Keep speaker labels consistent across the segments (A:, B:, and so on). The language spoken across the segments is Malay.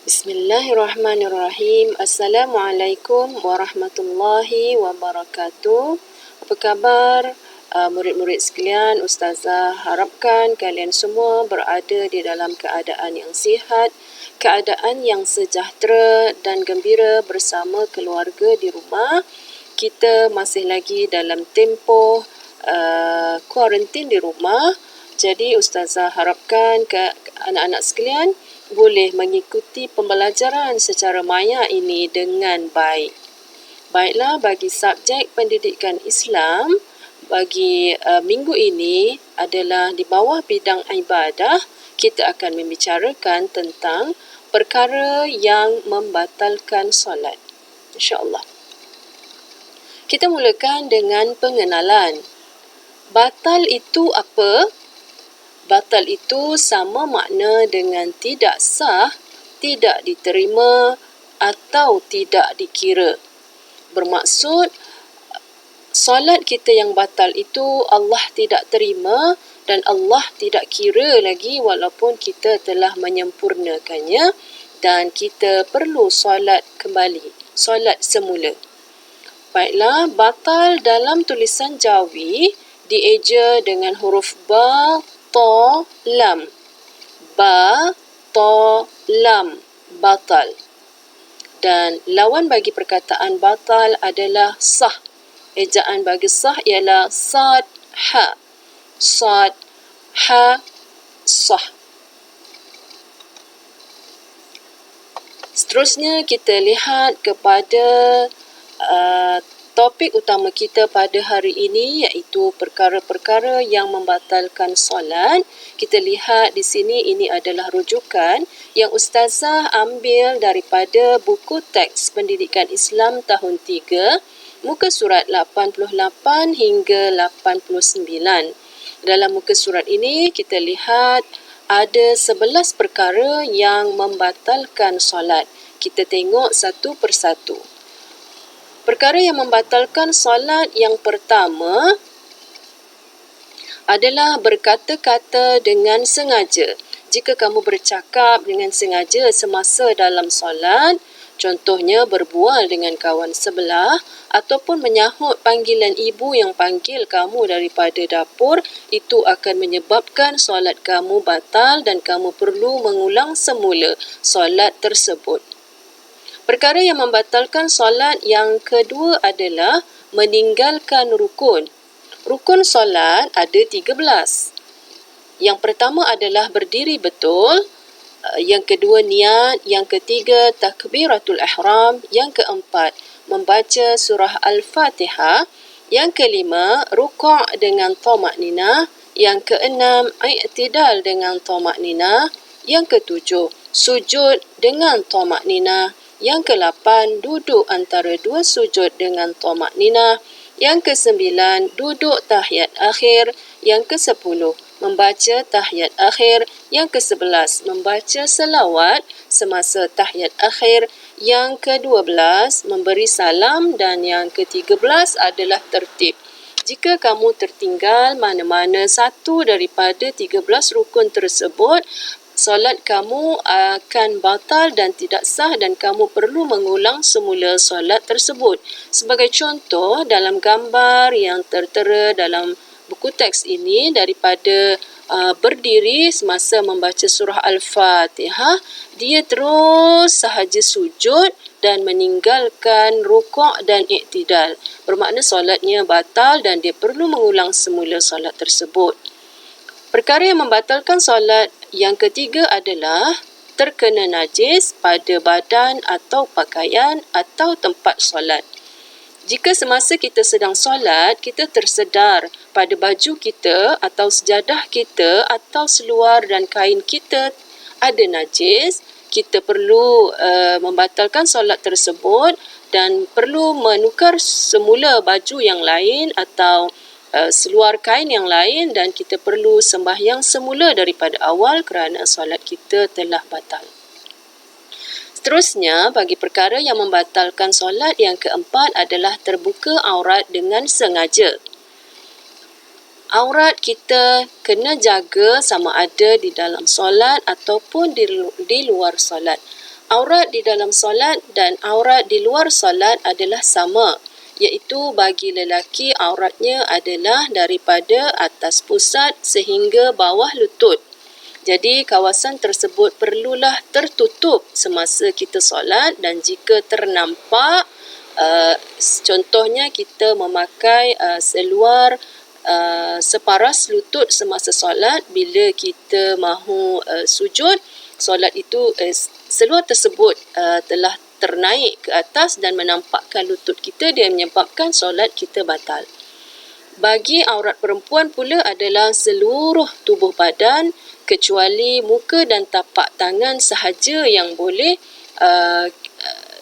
A: Bismillahirrahmanirrahim. Assalamualaikum warahmatullahi wabarakatuh. Apa khabar murid-murid sekalian? Ustazah harapkan kalian semua berada di dalam keadaan yang sihat, keadaan yang sejahtera dan gembira bersama keluarga di rumah. Kita masih lagi dalam tempoh kuarantin di rumah. Jadi Ustazah harapkan ke anak-anak sekalian boleh mengikuti pembelajaran secara maya ini dengan baik. Baiklah, bagi subjek pendidikan Islam, bagi minggu ini adalah di bawah bidang ibadah, kita akan membicarakan tentang perkara yang membatalkan solat. InsyaAllah. Kita mulakan dengan pengenalan. Batal itu apa? Batal itu sama makna dengan tidak sah, tidak diterima atau tidak dikira. Bermaksud, solat kita yang batal itu Allah tidak terima dan Allah tidak kira lagi walaupun kita telah menyempurnakannya dan kita perlu solat kembali, solat semula. Baiklah, batal dalam tulisan Jawi dieja dengan huruf ba, ta, lam. Ba, ta, lam. Batal. Dan lawan bagi perkataan batal adalah sah. Ejaan bagi sah ialah sad, ha. Sad, ha, sah. Seterusnya kita lihat kepada topik utama kita pada hari ini, iaitu perkara-perkara yang membatalkan solat. Kita lihat di sini, ini adalah rujukan yang Ustazah ambil daripada buku teks pendidikan Islam tahun 3, muka surat 88 hingga 89. Dalam muka surat ini, kita lihat ada 11 perkara yang membatalkan solat. Kita tengok satu persatu. Perkara yang membatalkan solat yang pertama adalah berkata-kata dengan sengaja. Jika kamu bercakap dengan sengaja semasa dalam solat, contohnya berbual dengan kawan sebelah ataupun menyahut panggilan ibu yang panggil kamu daripada dapur, itu akan menyebabkan solat kamu batal dan kamu perlu mengulang semula solat tersebut. Perkara yang membatalkan solat yang kedua adalah meninggalkan rukun. Rukun solat ada 13. Yang pertama adalah berdiri betul, yang kedua niat, yang ketiga takbiratul ihram, yang keempat membaca surah Al-Fatihah, yang kelima rukuk dengan tamakninah, yang keenam i'tidal dengan tamakninah, yang ketujuh sujud dengan tamakninah, yang ke-8 duduk antara dua sujud dengan tamakninah, yang ke-9 duduk tahiyat akhir, yang ke-10 membaca tahiyat akhir, yang ke-11 membaca selawat semasa tahiyat akhir, yang ke-12 memberi salam dan yang ke-13 adalah tertib. Jika kamu tertinggal mana-mana satu daripada 13 rukun tersebut, solat kamu akan batal dan tidak sah dan kamu perlu mengulang semula solat tersebut. Sebagai contoh, dalam gambar yang tertera dalam buku teks ini, daripada berdiri semasa membaca surah Al-Fatihah, dia terus sahaja sujud dan meninggalkan rukuk dan i'tidal. Bermakna solatnya batal dan dia perlu mengulang semula solat tersebut. Perkara yang membatalkan solat yang ketiga adalah terkena najis pada badan atau pakaian atau tempat solat. Jika semasa kita sedang solat, kita tersedar pada baju kita atau sejadah kita atau seluar dan kain kita ada najis, kita perlu membatalkan solat tersebut dan perlu menukar semula baju yang lain atau seluar kain yang lain dan kita perlu sembahyang semula daripada awal kerana solat kita telah batal. Seterusnya, bagi perkara yang membatalkan solat yang keempat adalah terbuka aurat dengan sengaja. Aurat kita kena jaga sama ada di dalam solat ataupun di luar solat. Aurat di dalam solat dan aurat di luar solat adalah sama, iaitu bagi lelaki auratnya adalah daripada atas pusat sehingga bawah lutut. Jadi kawasan tersebut perlulah tertutup semasa kita solat, dan jika ternampak, contohnya kita memakai seluar separas lutut semasa solat, bila kita mahu sujud, solat itu seluar tersebut telah ternaik ke atas dan menampakkan lutut kita, dia menyebabkan solat kita batal. Bagi aurat perempuan pula adalah seluruh tubuh badan kecuali muka dan tapak tangan sahaja yang boleh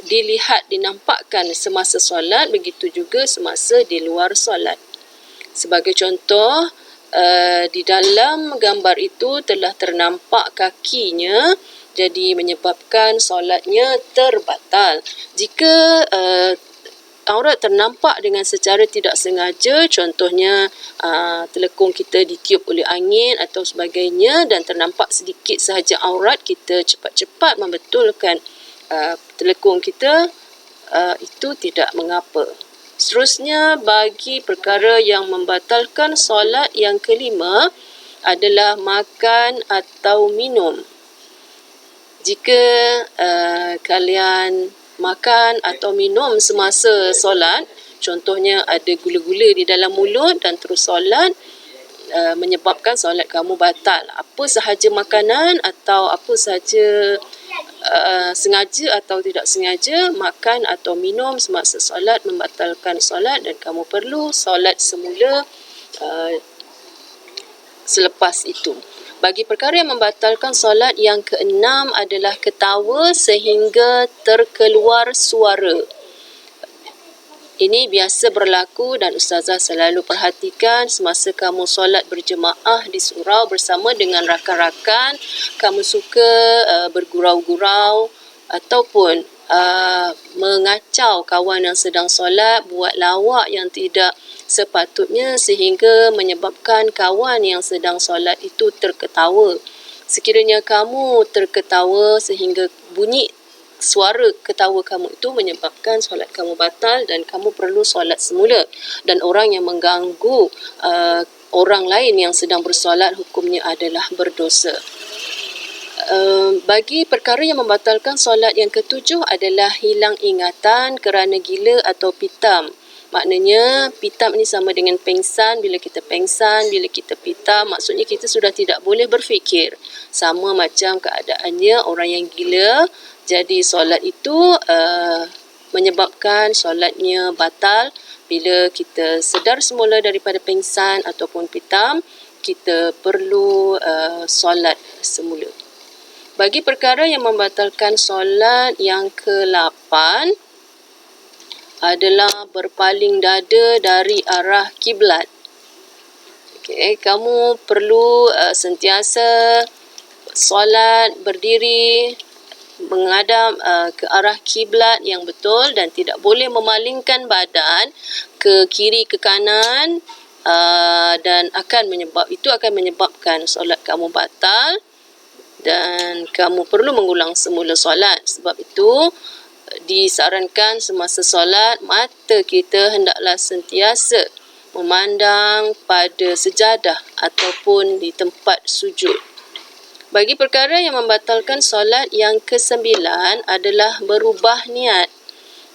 A: dilihat, dinampakkan semasa solat, begitu juga semasa di luar solat. Sebagai contoh, di dalam gambar itu telah ternampak kakinya, jadi menyebabkan solatnya terbatal. Jika aurat ternampak dengan secara tidak sengaja, contohnya telekung kita ditiup oleh angin atau sebagainya dan ternampak sedikit sahaja aurat, kita cepat-cepat membetulkan telekung kita, itu tidak mengapa. Seterusnya, bagi perkara yang membatalkan solat yang kelima adalah makan atau minum. Jika kalian makan atau minum semasa solat, contohnya ada gula-gula di dalam mulut dan terus solat, menyebabkan solat kamu batal. Apa sahaja makanan atau apa sahaja sengaja atau tidak sengaja makan atau minum semasa solat membatalkan solat, dan kamu perlu solat semula selepas itu. Bagi perkara yang membatalkan solat yang keenam adalah ketawa sehingga terkeluar suara. Ini biasa berlaku dan ustazah selalu perhatikan semasa kamu solat berjemaah di surau bersama dengan rakan-rakan. Kamu suka bergurau-gurau ataupun mengacau kawan yang sedang solat, buat lawak yang tidak sepatutnya sehingga menyebabkan kawan yang sedang solat itu terketawa. Sekiranya kamu terketawa sehingga bunyi suara ketawa kamu itu menyebabkan solat kamu batal dan kamu perlu solat semula. Dan orang yang mengganggu orang lain yang sedang bersolat hukumnya adalah berdosa. Bagi perkara yang membatalkan solat yang ketujuh adalah hilang ingatan kerana gila atau pitam. Maknanya pitam ini sama dengan pengsan. Bila kita pengsan, bila kita pitam, maksudnya kita sudah tidak boleh berfikir. Sama macam keadaannya orang yang gila. Jadi solat itu menyebabkan solatnya batal. Bila kita sedar semula daripada pengsan ataupun pitam, kita perlu solat semula. Bagi perkara yang membatalkan solat yang ke-8 adalah berpaling dada dari arah kiblat. Okay, kamu perlu sentiasa solat berdiri menghadap ke arah kiblat yang betul dan tidak boleh memalingkan badan ke kiri ke kanan, dan itu akan menyebabkan solat kamu batal dan kamu perlu mengulang semula solat. Sebab itu disarankan semasa solat mata kita hendaklah sentiasa memandang pada sejadah ataupun di tempat sujud. Bagi perkara yang membatalkan solat yang ke-9 adalah berubah niat.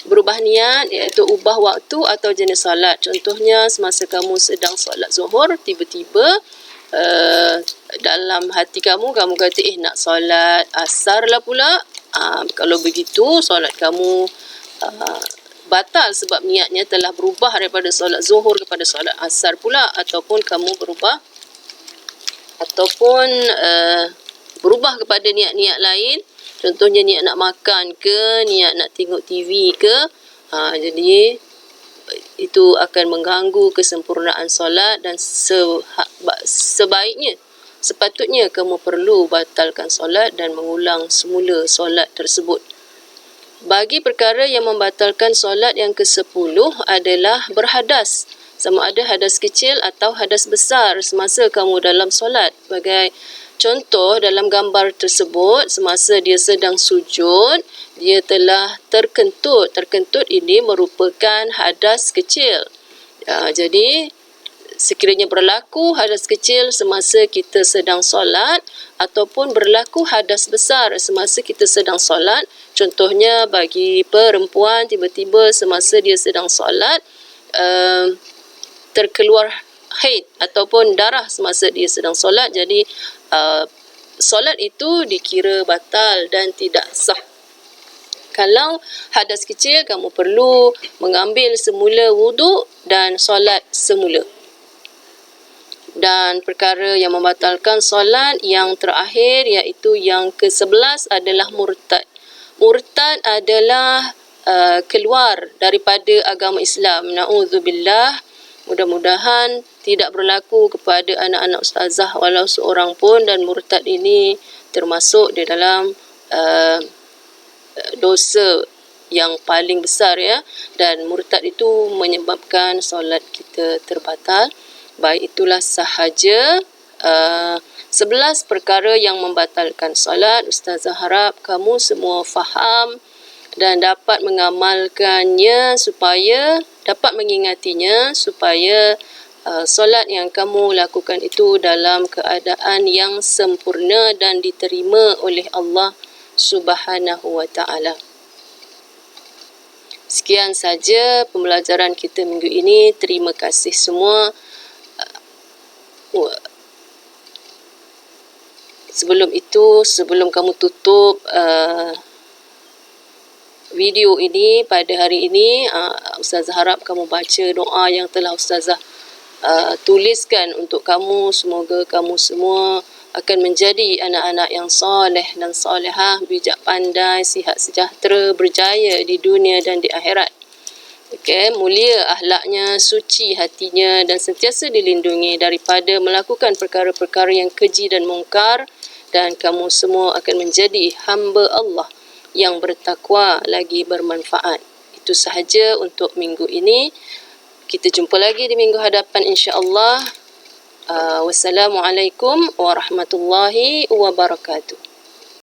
A: Berubah niat iaitu ubah waktu atau jenis solat. Contohnya semasa kamu sedang solat zuhur, tiba-tiba dalam hati kamu kata nak solat asar lah pula. Kalau begitu solat kamu batal sebab niatnya telah berubah daripada solat zuhur kepada solat asar pula, ataupun kamu berubah kepada niat-niat lain. Contohnya niat nak makan ke, niat nak tengok TV ke. Jadi itu akan mengganggu kesempurnaan solat dan sepatutnya kamu perlu batalkan solat dan mengulang semula solat tersebut. Bagi perkara yang membatalkan solat yang ke-10 adalah berhadas. Sama ada hadas kecil atau hadas besar semasa kamu dalam solat. Sebagai Contoh dalam gambar tersebut, semasa dia sedang sujud, dia telah terkentut. Terkentut ini merupakan hadas kecil. Jadi, sekiranya berlaku hadas kecil semasa kita sedang solat ataupun berlaku hadas besar semasa kita sedang solat, contohnya bagi perempuan tiba-tiba semasa dia sedang solat terkeluar haid ataupun darah semasa dia sedang solat, jadi solat itu dikira batal dan tidak sah. Kalau hadas kecil, kamu perlu mengambil semula wuduk dan solat semula. Dan perkara yang membatalkan solat yang terakhir, iaitu yang ke-11 adalah murtad. Murtad adalah keluar daripada agama Islam. Na'udzubillah. Mudah-mudahan tidak berlaku kepada anak-anak ustazah walau seorang pun, dan murtad ini termasuk di dalam dosa yang paling besar, ya. Dan murtad itu menyebabkan solat kita terbatal. Baik, itulah sahaja 11 perkara yang membatalkan solat. Ustazah harap kamu semua faham dan dapat mengamalkannya supaya dapat mengingatinya, supaya solat yang kamu lakukan itu dalam keadaan yang sempurna dan diterima oleh Allah Subhanahu wa ta'ala. Sekian saja pembelajaran kita minggu ini. Terima kasih semua. Sebelum kamu tutup video ini pada hari ini, Ustazah harap kamu baca doa yang telah Ustazah tuliskan untuk kamu. Semoga kamu semua akan menjadi anak-anak yang soleh dan solehah, bijak pandai, sihat sejahtera, berjaya di dunia dan di akhirat. Mulia akhlaknya, suci hatinya, dan sentiasa dilindungi daripada melakukan perkara-perkara yang keji dan mungkar, dan kamu semua akan menjadi hamba Allah yang bertakwa lagi bermanfaat. Itu sahaja untuk minggu ini. Kita jumpa lagi di minggu hadapan insya-Allah. Wassalamualaikum warahmatullahi wabarakatuh.